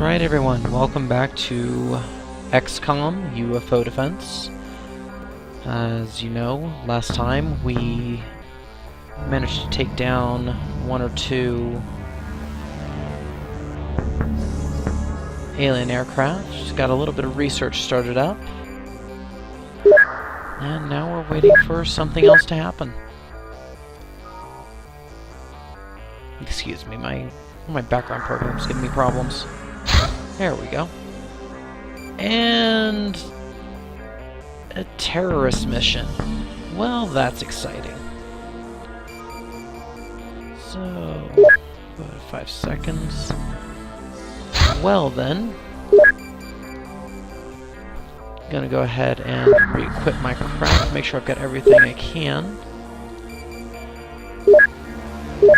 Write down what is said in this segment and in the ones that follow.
Alright everyone, welcome back to XCOM UFO Defense. As you know, last time we managed to take down one or two alien aircraft. Just got a little bit of research started up. And now we're waiting for something else to happen. Excuse me, my background program's giving me problems. There we go. And a terrorist mission. Well, that's exciting. So, about 5 seconds. Well then, gonna go ahead and re-equip my craft, make sure I've got everything I can.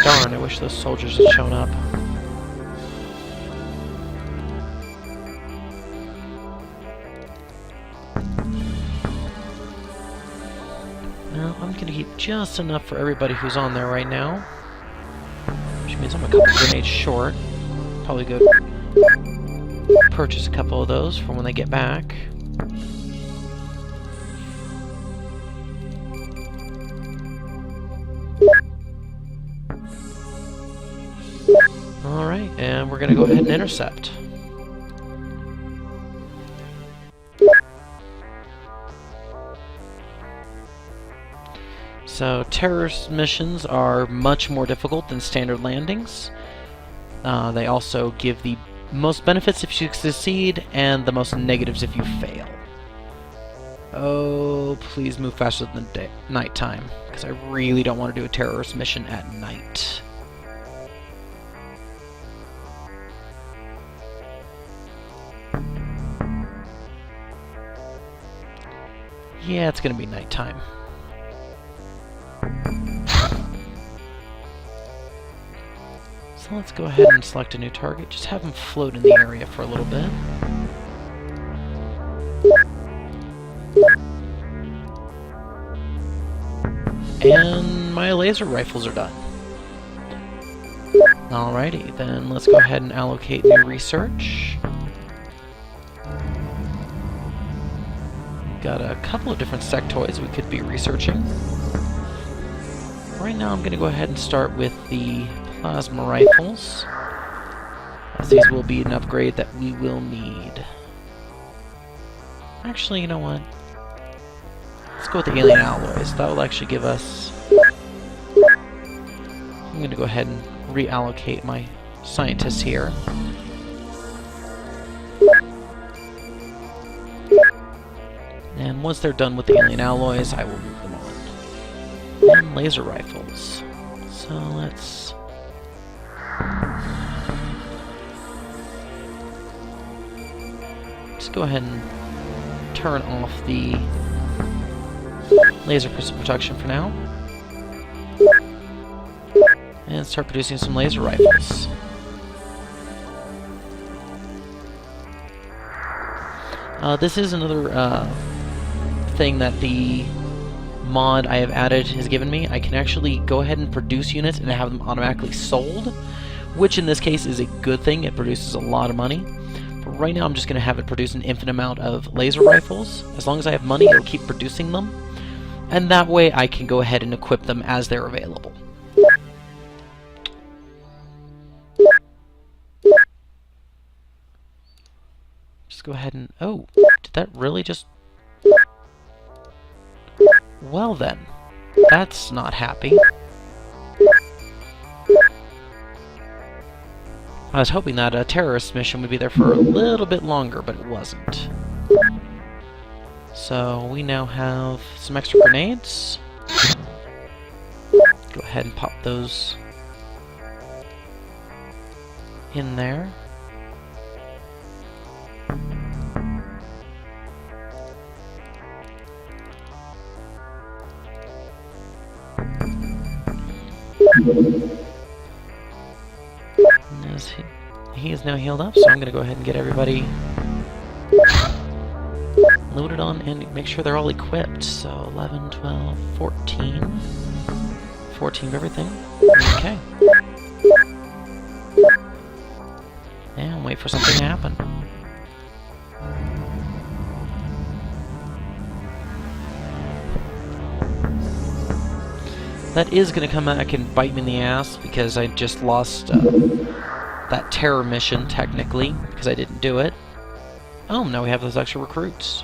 Darn, I wish those soldiers had shown up. Now, I'm gonna keep just enough for everybody who's on there right now. Which means I'm a couple grenades short. Probably go purchase a couple of those for when they get back. Alright, and we're gonna go ahead and intercept. So, terrorist missions are much more difficult than standard landings. They also give the most benefits if you succeed, and the most negatives if you fail. Oh, please move faster than nighttime, because I really don't want to do a terrorist mission at night. Yeah, it's gonna be nighttime. So let's go ahead and select a new target. Just have them float in the area for a little bit. And my laser rifles are done. Alrighty, then let's go ahead and allocate new research. Got a couple of different sectoids we could be researching. Right now I'm going to go ahead and start with the plasma rifles, as these will be an upgrade that we will need. Actually, you know what? Let's go with the alien alloys. That will actually give us... I'm going to go ahead and reallocate my scientists here. And once they're done with the alien alloys, I will move them on. And laser rifles. So let's... just go ahead and turn off the laser crystal protection for now. And start producing some laser rifles. This is another thing that the mod I have added has given me. I can actually go ahead and produce units and have them automatically sold, which in this case is a good thing. It produces a lot of money. But right now I'm just going to have it produce an infinite amount of laser rifles. As long as I have money, it'll keep producing them. And that way I can go ahead and equip them as they're available. Just go ahead and... oh, did that really just... well then, that's not happy. I was hoping that a terrorist mission would be there for a little bit longer, but it wasn't. So we now have some extra grenades. Go ahead and pop those in there. As he is now healed up, so I'm going to go ahead and get everybody loaded on and make sure they're all equipped. So 11, 12, 14. 14 of everything. Okay. And and wait for something to happen. That is going to come back and bite me in the ass because I just lost that terror mission, technically, because I didn't do it. Oh, now we have those extra recruits.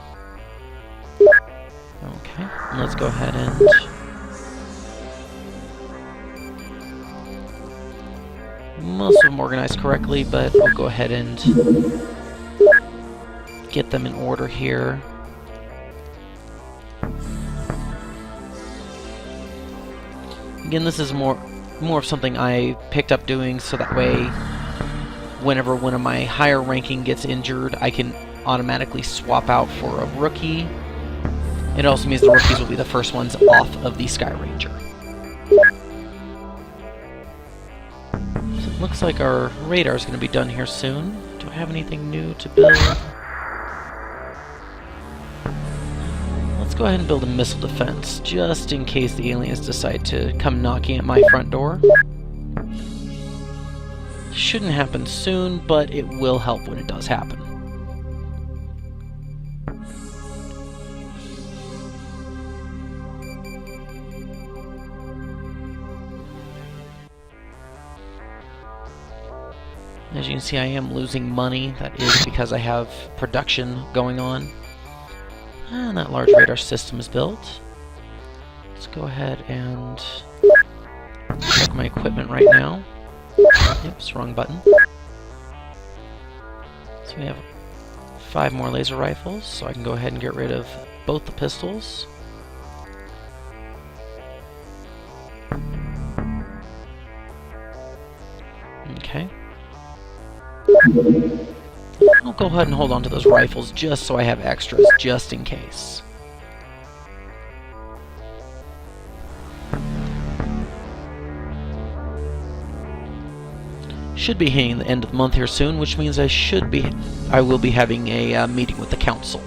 Okay, let's go ahead and... most of them organized correctly, but we'll go ahead and get them in order here. Again, this is more of something I picked up doing so that way whenever one of my higher ranking gets injured, I can automatically swap out for a rookie. It also means the rookies will be the first ones off of the Sky Ranger. So it looks like our radar is going to be done here soon. Do I have anything new to build? Let's go ahead and build a missile defense, just in case the aliens decide to come knocking at my front door. Shouldn't happen soon, but it will help when it does happen. As you can see, I am losing money. That is because I have production going on. And that large radar system is built. Let's go ahead and check my equipment right now. Oops, wrong button. So we have 5 more laser rifles, so I can go ahead and get rid of both the pistols. Okay. I'll go ahead and hold on to those rifles just so I have extras, just in case. Should be hitting the end of the month here soon, which means I will be having a meeting with the council.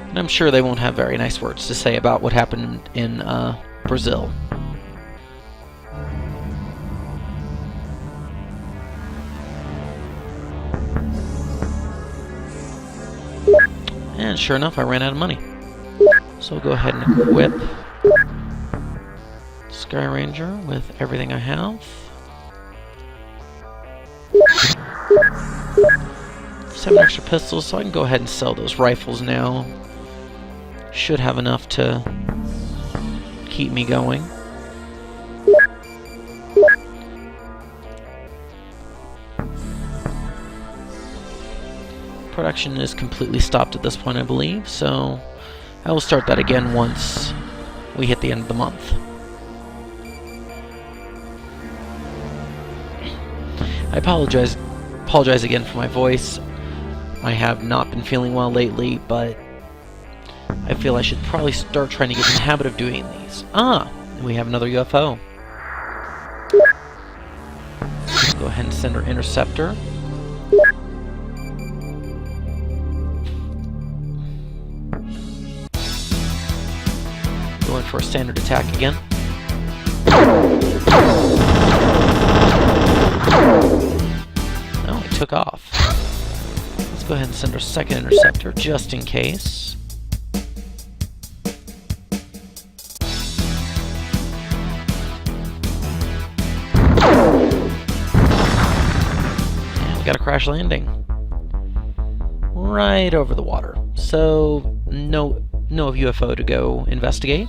And I'm sure they won't have very nice words to say about what happened in Brazil. And sure enough, I ran out of money. So we'll go ahead and equip Sky Ranger with everything I have. 7 extra pistols, so I can go ahead and sell those rifles now. Should have enough to keep me going. Production is completely stopped at this point, I believe, so I will start that again once we hit the end of the month. I apologize again for my voice. I have not been feeling well lately, but I feel I should probably start trying to get in the habit of doing these. Ah, we have another UFO. Let's go ahead and send our interceptor. Going for a standard attack again. Oh, it took off. Let's go ahead and send our second interceptor just in case. And we got a crash landing. Right over the water. So, no UFO to go investigate.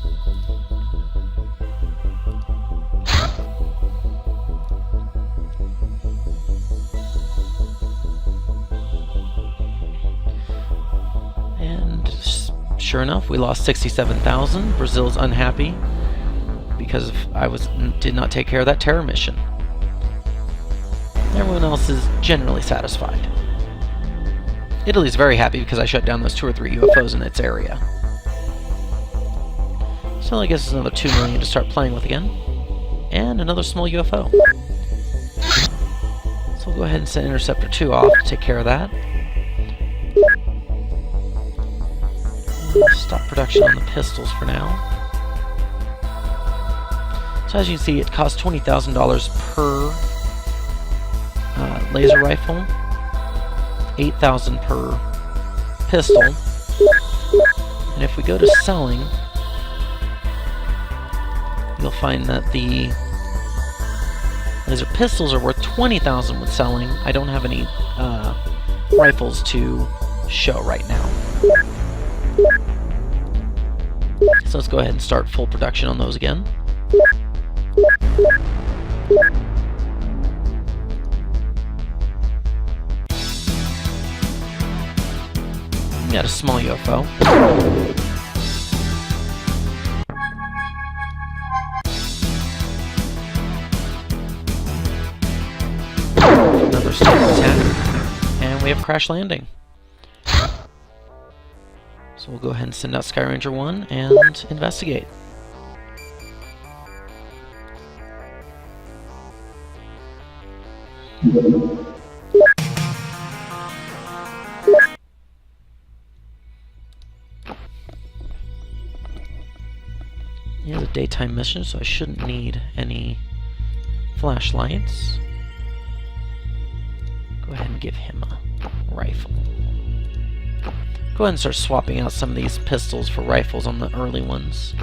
And sure enough, we lost 67,000. Brazil's unhappy because I did not take care of that terror mission. Everyone else is generally satisfied. Italy's very happy because I shut down those 2 or 3 UFOs in its area. So I guess it's another 2 million to start playing with again. And another small UFO. So we'll go ahead and send Interceptor 2 off to take care of that. Stop production on the pistols for now. So as you can see, it costs $20,000 per laser rifle. 8,000 per pistol. And if we go to selling, you'll find that the laser pistols are worth 20,000 with selling. I don't have any rifles to show right now. So let's go ahead and start full production on those again. We got a small UFO. Another standard attack. And we have crash landing. So we'll go ahead and send out Sky Ranger 1 and investigate. It's a daytime mission, so I shouldn't need any flashlights. Go ahead and give him a rifle. Go ahead and start swapping out some of these pistols for rifles on the early ones.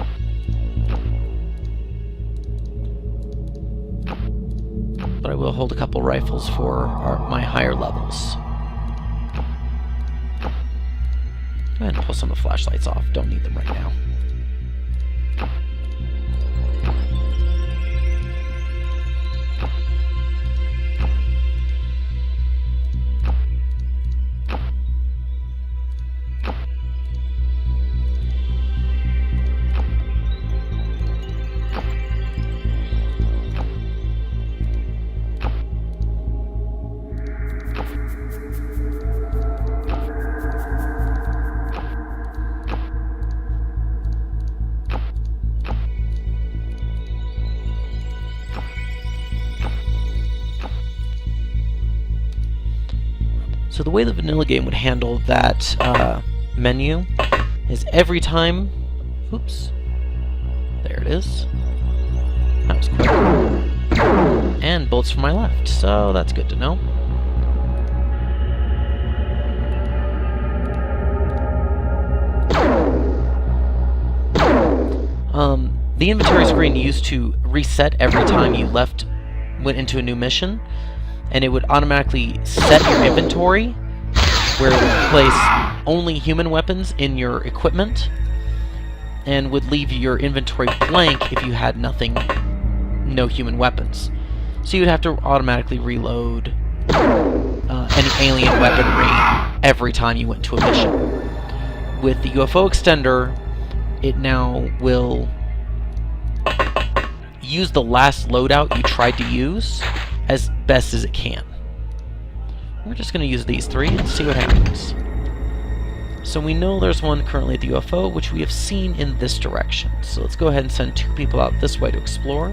But I will hold a couple rifles for my higher levels. Go ahead and pull some of the flashlights off. Don't need them right now. So the way the vanilla game would handle that menu is every time... Oops. There it is. That was quick. And bullets from my left, so that's good to know. The inventory screen used to reset every time you went into a new mission, and it would automatically set your inventory where it would place only human weapons in your equipment and would leave your inventory blank if you had no human weapons. So you'd have to automatically reload any alien weaponry every time you went to a mission. With the UFO extender, it now will use the last loadout you tried to use as best as it can. We're just going to use these three and see what happens. So we know there's one currently at the UFO, which we have seen in this direction. So let's go ahead and send 2 people out this way to explore.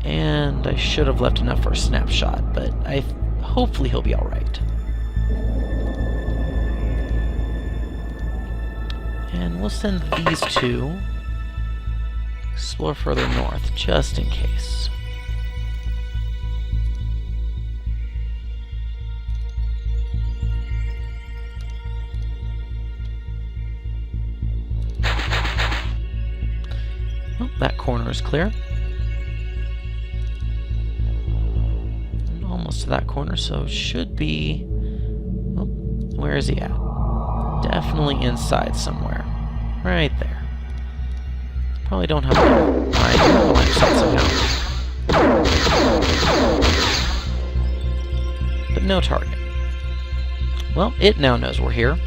And I should have left enough for a snapshot, but hopefully he'll be alright. And we'll send these 2 explore further north, just in case. Well, that corner is clear. And almost to that corner, so should be... Oh, where is he at? Definitely inside somewhere. Right there. Probably don't have a line of sight somehow. But no target. Well, it now knows we're here.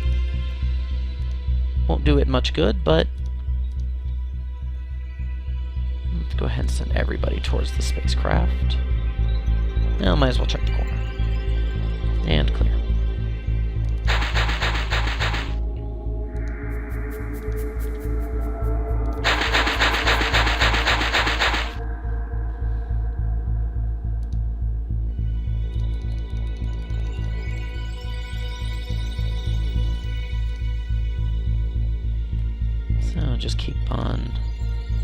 Won't do it much good, but let's go ahead and send everybody towards the spacecraft. Now, might as well check the corner. And clear. So just keep on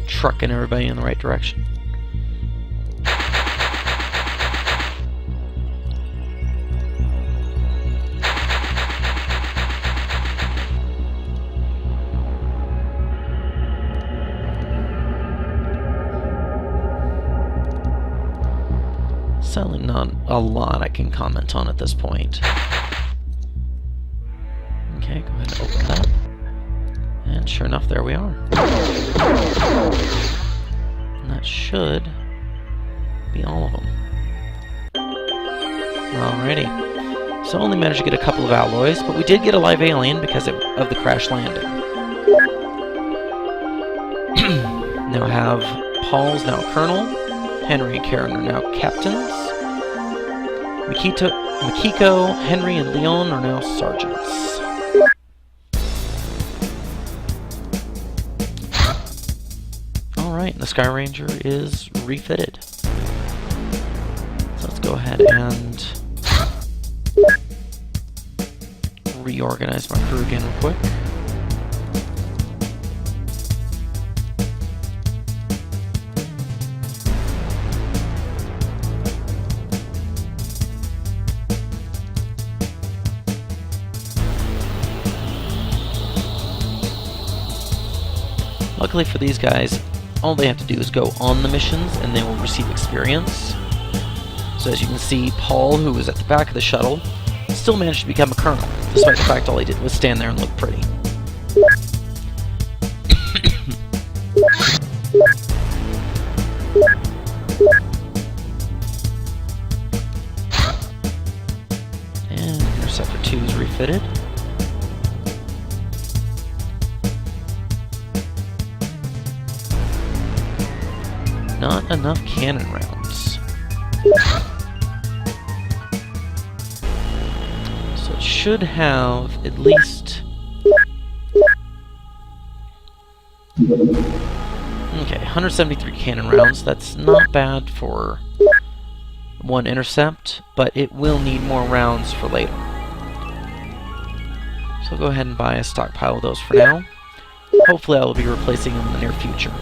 trucking everybody in the right direction. Sadly, not a lot I can comment on at this point. Okay, go ahead and open that. And sure enough, there we are. And that should be all of them. Alrighty. So only managed to get a couple of alloys, but we did get a live alien because of the crash landing. Now have Paul's now Colonel, Henry and Karen are now Captains, Makiko, Henry, and Leon are now Sergeants. Alright, the Sky Ranger is refitted. So let's go ahead and reorganize my crew again real quick. Luckily for these guys, all they have to do is go on the missions and they will receive experience. So as you can see, Paul, who was at the back of the shuttle, still managed to become a colonel, despite the fact all he did was stand there and look pretty. And Interceptor 2 is refitted. Not enough cannon rounds. So it should have at least... Okay, 173 cannon rounds. That's not bad for one intercept, but it will need more rounds for later. So I'll go ahead and buy a stockpile of those for now. Hopefully I will be replacing them in the near future.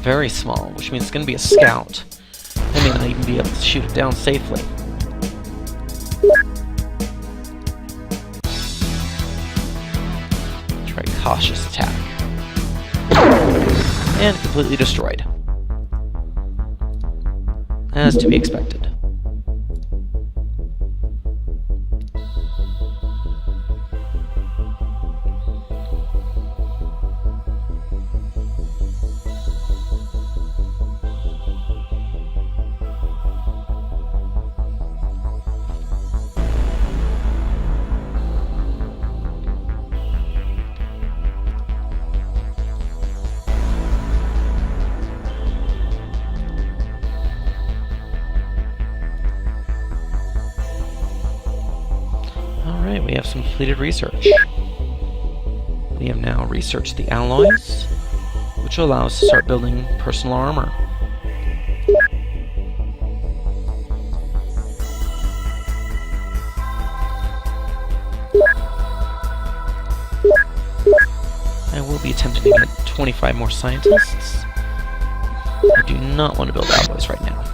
Very small, which means it's going to be a scout. I may not even be able to shoot it down safely. Try a cautious attack. And completely destroyed. As to be expected. Alright, we have some completed research. We have now researched the alloys, which will allow us to start building personal armor. I will be attempting to get 25 more scientists. I do not want to build alloys right now.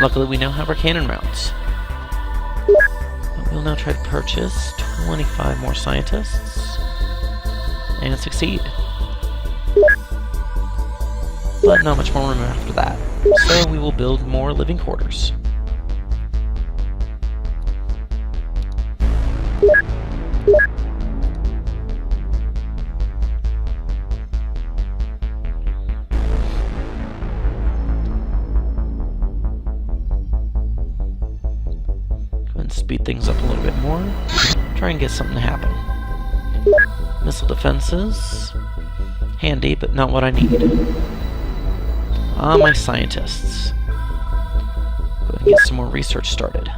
Luckily, we now have our cannon rounds. We'll now try to purchase 25 more scientists and succeed. But not much more room after that, so we will build more living quarters. Speed things up a little bit more. Try and get something to happen. Missile defenses. Handy, but not what I need. Ah, my scientists. Go ahead and get some more research started.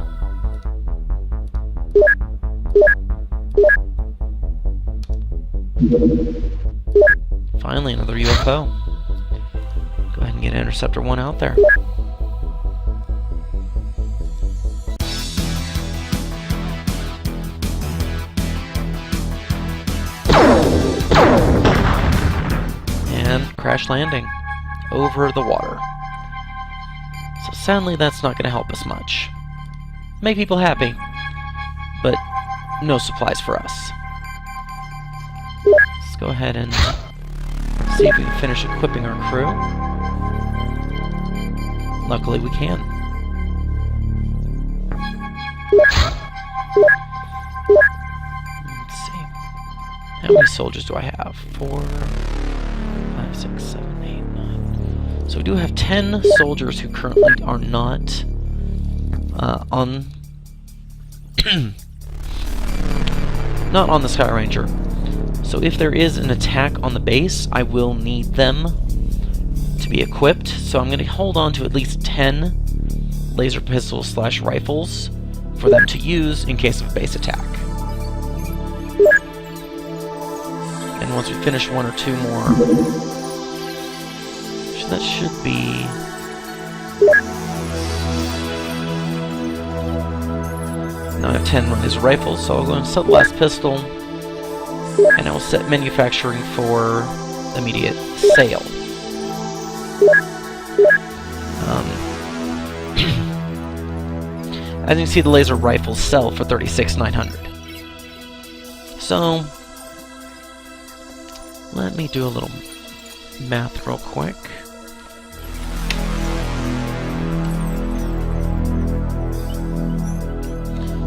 Finally, another UFO. Go ahead and get Interceptor 1 out there. And crash landing. over the water. So sadly, that's not going to help us much. Make people happy, but no supplies for us. Let's go ahead and see if we can finish equipping our crew. Luckily, we can. Let's see. How many soldiers do I have? 4, 5, 6, 7, 8, 9. So we do have 10 soldiers who currently are not on not on the Sky Ranger. So if there is an attack on the base, I will need them to be equipped. So I'm going to hold on to at least 10 laser pistols / rifles for them to use in case of a base attack. And once we finish 1 or 2 more, that should be... Now I have 10 laser rifles, so I'll go and sell the last pistol, and I will set manufacturing for immediate sale. As you can see, the laser rifles sell for $36,900. So, let me do a little math real quick.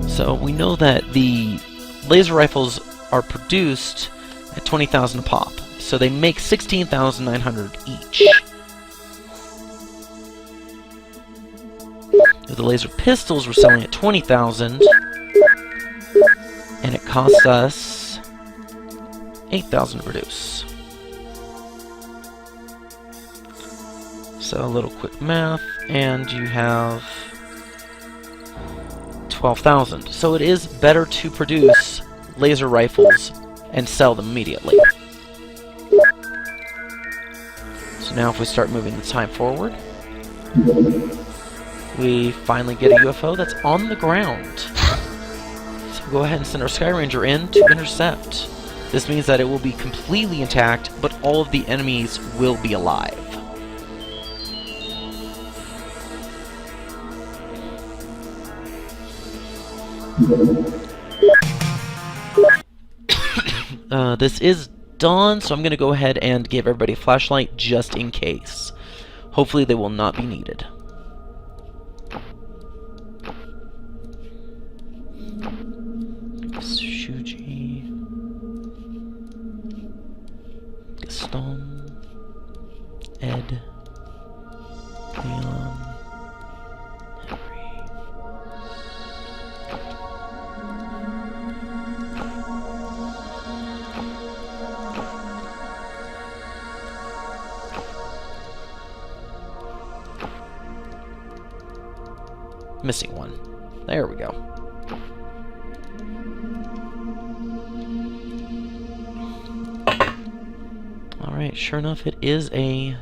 So we know that the laser rifles are produced at $20,000 a pop, so they make $16,900 each. The laser pistols we're selling at $20,000, and it costs us $8,000 to produce. So a little quick math, and you have $12,000. So it is better to produce laser rifles and sell them immediately. So now if we start moving the time forward, we finally get a UFO that's on the ground. So we'll go ahead and send our Sky Ranger in to intercept. This means that it will be completely intact, but all of the enemies will be alive. This is dawn, so I'm going to go ahead and give everybody a flashlight just in case. Hopefully they will not be needed. Shuji, Gaston, Ed, Leon, Henry. Missing one. There we go. Alright, sure enough, it is a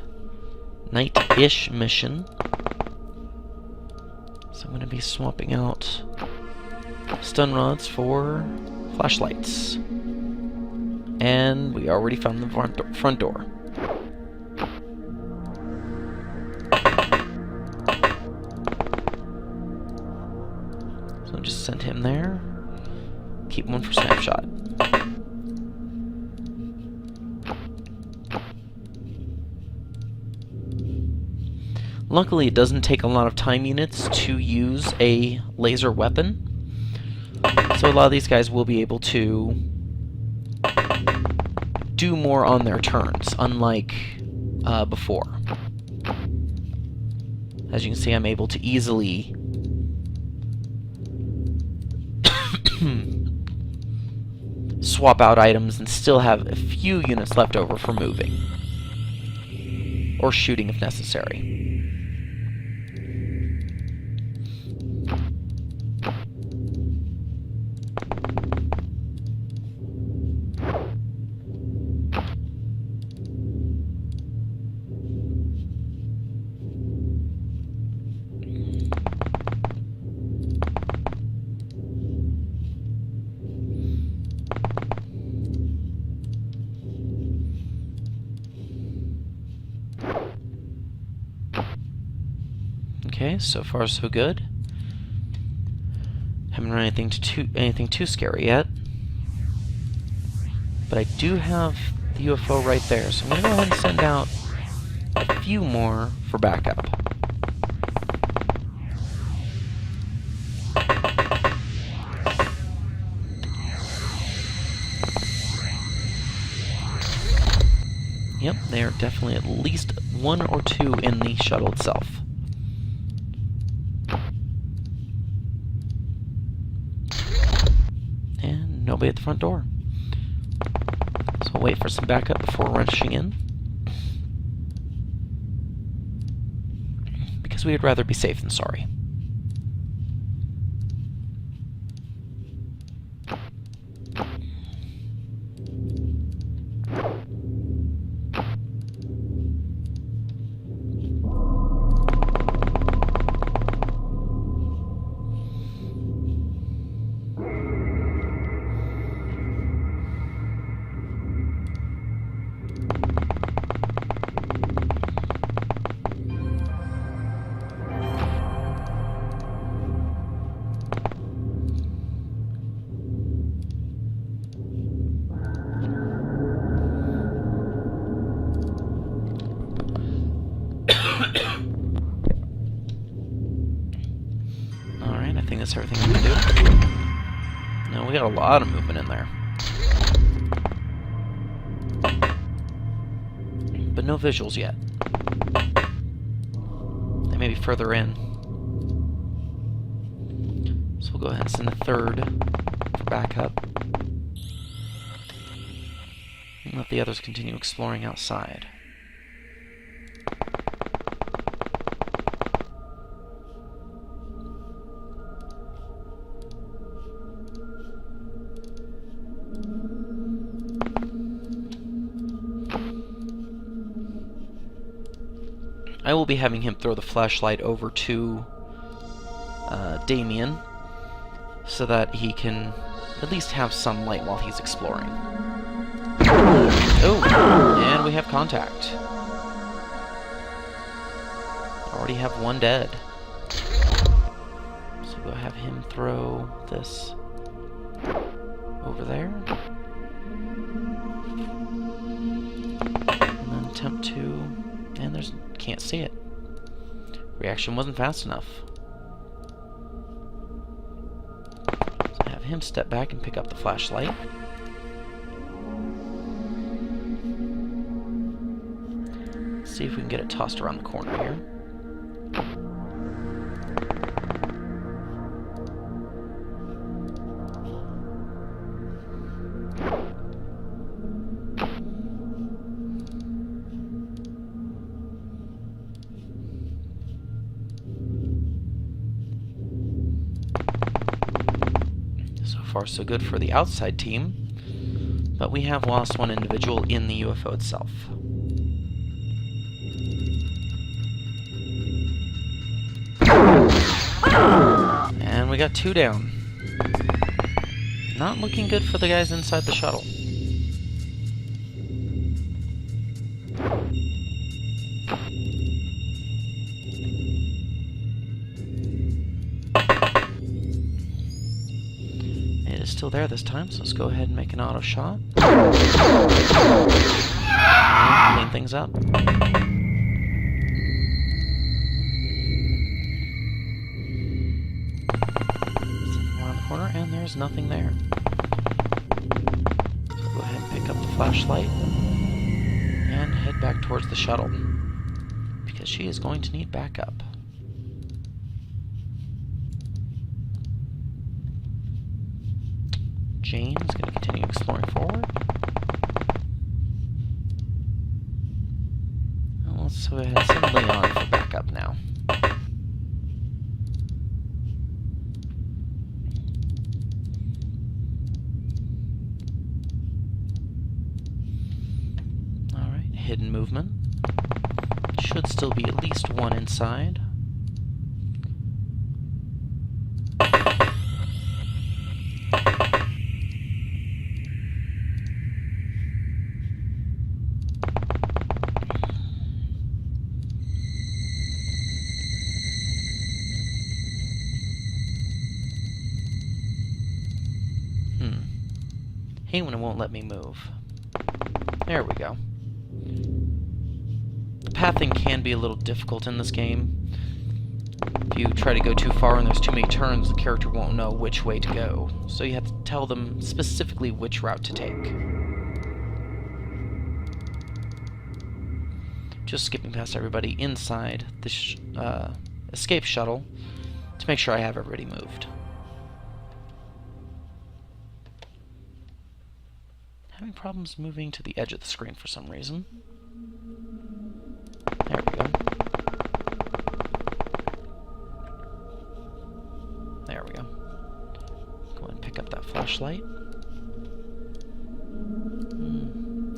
night-ish mission. So I'm going to be swapping out stun rods for flashlights. And we already found the front door. So I'll just send him there. Keep one for snapshot. Luckily, it doesn't take a lot of time units to use a laser weapon. So a lot of these guys will be able to do more on their turns, unlike before. As you can see, I'm able to easily swap out items and still have a few units left over for moving. Or shooting if necessary. Okay, so far so good. Haven't run anything too scary yet. But I do have the UFO right there, so I'm going to go ahead and send out a few more for backup. Yep, they are definitely at least one or two in the shuttle itself. And nobody at the front door. So we'll wait for some backup before rushing in. Because we would rather be safe than sorry. Alright, I think that's everything we can do. No, we got a lot of movement in there. But no visuals yet. They may be further in. So we'll go ahead and send a third for backup. And let the others continue exploring outside. I will be having him throw the flashlight over to Damien so that he can at least have some light while he's exploring. Oh, and we have contact. Already have one dead. So we'll have him throw this over there. And then attempt to... and there's... can't see it. Reaction wasn't fast enough. So have him step back and pick up the flashlight. See if we can get it tossed around the corner here. So far so good for the outside team, but we have lost one individual in the UFO itself. And we got two down. Not looking good for the guys inside the shuttle. It is still there this time, so let's go ahead and make an auto shot. And clean things up. Corner, and there's nothing there. So go ahead and pick up the flashlight and head back towards the shuttle because she is going to need backup. Jane's going to continue exploring forward. And let's go ahead and send Leon for backup now. Hidden movement. Should still be at least one inside. Hate when it won't let me move. There we go. The pathing can be a little difficult in this game. If you try to go too far and there's too many turns, the character won't know which way to go. So you have to tell them specifically which route to take. Just skipping past everybody inside the escape shuttle to make sure I have everybody moved. Having problems moving to the edge of the screen for some reason. There we go. There we go. Go ahead and pick up that flashlight.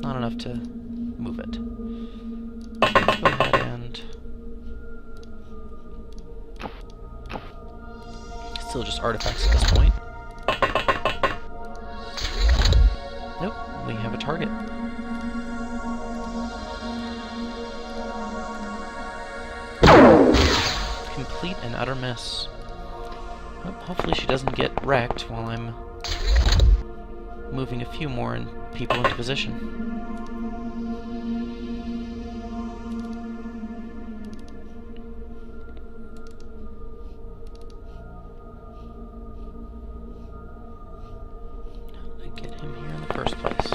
Not enough to move it. Let's go ahead and... Still just artifacts at this point. Nope, we have a target. Complete and utter miss. Well, hopefully she doesn't get wrecked while I'm moving a few more people into position. Get him here in the first place.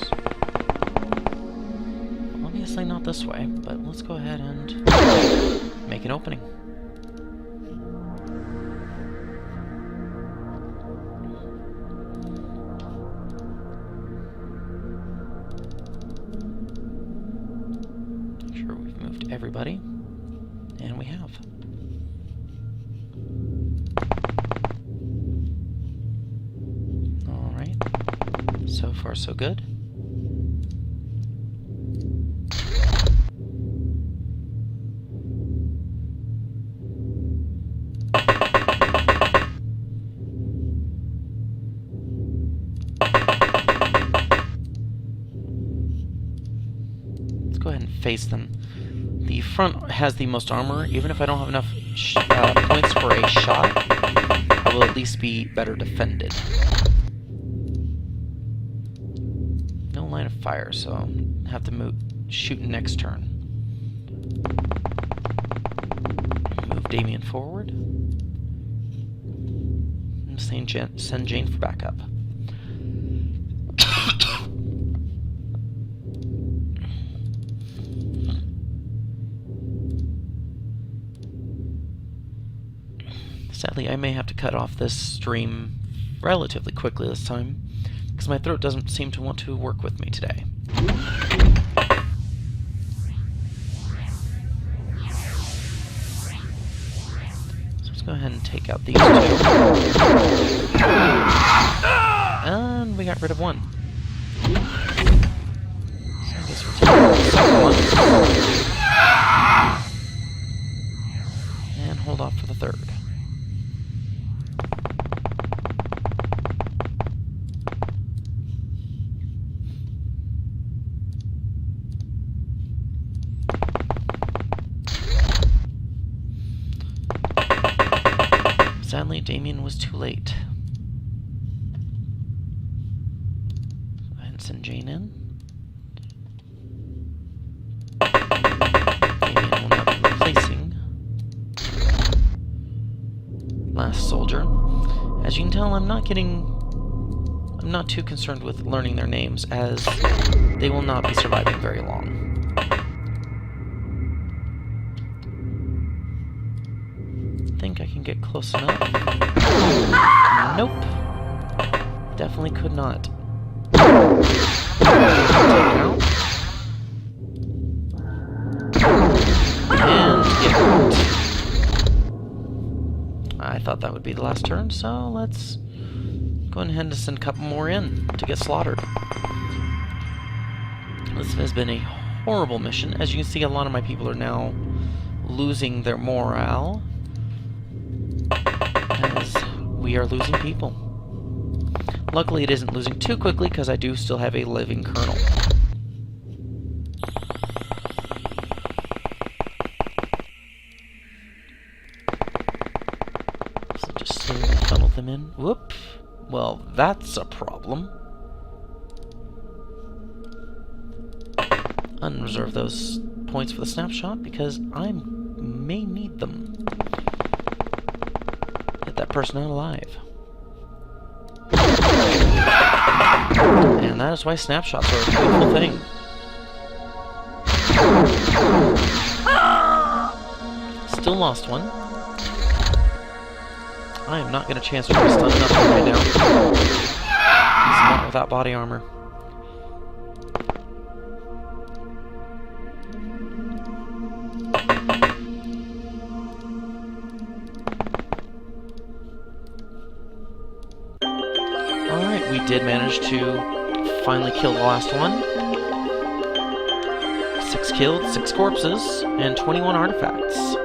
Obviously not this way, but let's go ahead and make an opening. Make sure we've moved everybody, and we have. So far, so good. Let's go ahead and face them. The front has the most armor. Even if I don't have enough points for a shot, I will at least be better defended. Line of fire, so I'll have to shoot next turn. Move Damien forward. And send Jane for backup. Sadly, I may have to cut off this stream relatively quickly this time, because my throat doesn't seem to want to work with me today. So let's go ahead and take out these two. And we got rid of one. So I guess we're taking the second one. And hold off for the third. Sadly, Damien was too late. Go ahead and send Jane in. Damien will now be replacing last soldier. As you can tell, I'm not too concerned with learning their names, as they will not be surviving very long. Think I can get close enough? Nope. Definitely could not. And get hurt. I thought that would be the last turn, so let's go ahead and send a couple more in to get slaughtered. This has been a horrible mission. As you can see, a lot of my people are now losing their morale, as we are losing people. Luckily, it isn't losing too quickly, because I do still have a living colonel. So just slowly funnel them in. Whoop. Well, that's a problem. unreserve those points for the snapshot because I may need them. Get that person out alive. And that is why snapshots are a beautiful thing. Still lost one. I am not going to chance for a stun nothing right now. He's not without body armor. Alright, we did manage to finally kill the last one. 6 killed, 6 corpses, and 21 artifacts.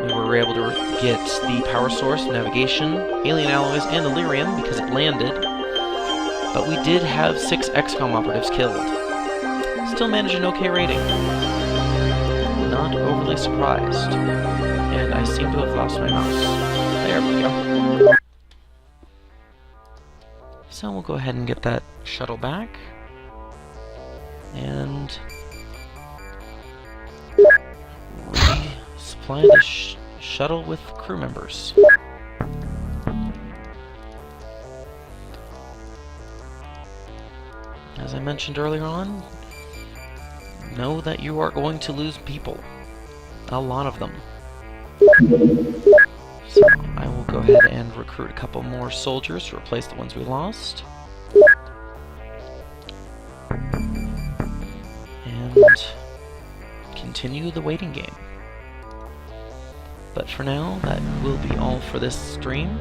We were able to get the power source, navigation, alien alloys, and delirium because it landed. But we did have 6 XCOM operatives killed. Still managed an okay rating. Not overly surprised. And I seem to have lost my mouse. There we go. So we'll go ahead and get that shuttle back. And resupply the shuttle with crew members. As I mentioned earlier on, know that you are going to lose people. A lot of them. So I will go ahead and recruit a couple more soldiers to replace the ones we lost. And continue the waiting game. But for now, that will be all for this stream.